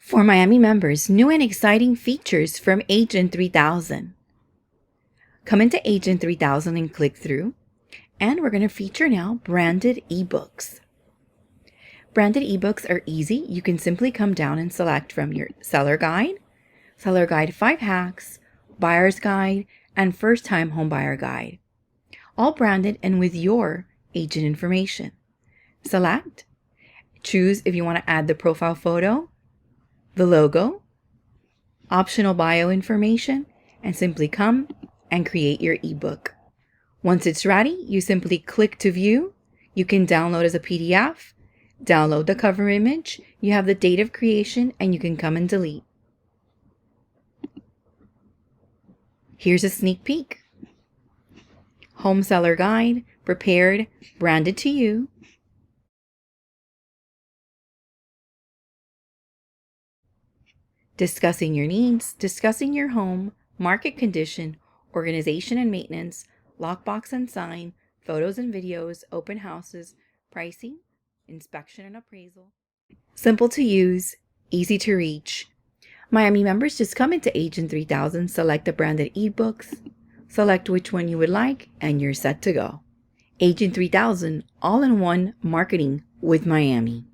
For Miami members, new and exciting features from Agent 3000. Come into Agent 3000 and click through, and we're going to feature now branded ebooks. Branded ebooks are easy. You can simply come down and select from your Seller Guide 5 Hacks, Buyer's Guide, and First Time Homebuyer Guide, all branded and with your agent information. Select, choose if you want to add the profile photo, the logo, optional bio information, and simply come and create your ebook. Once it's ready, you simply click to view. You can download as a PDF, download the cover image, you have the date of creation, and you can come and delete. Here's a sneak peek. Home Seller Guide, prepared, branded to you. Discussing your needs, discussing your home, market condition, organization and maintenance, lockbox and sign, photos and videos, open houses, pricing, inspection and appraisal. Simple to use, easy to reach. Miami members just come into Agent 3000, select the branded ebooks, select which one you would like, and you're set to go. Agent 3000, all-in-one marketing with Miami.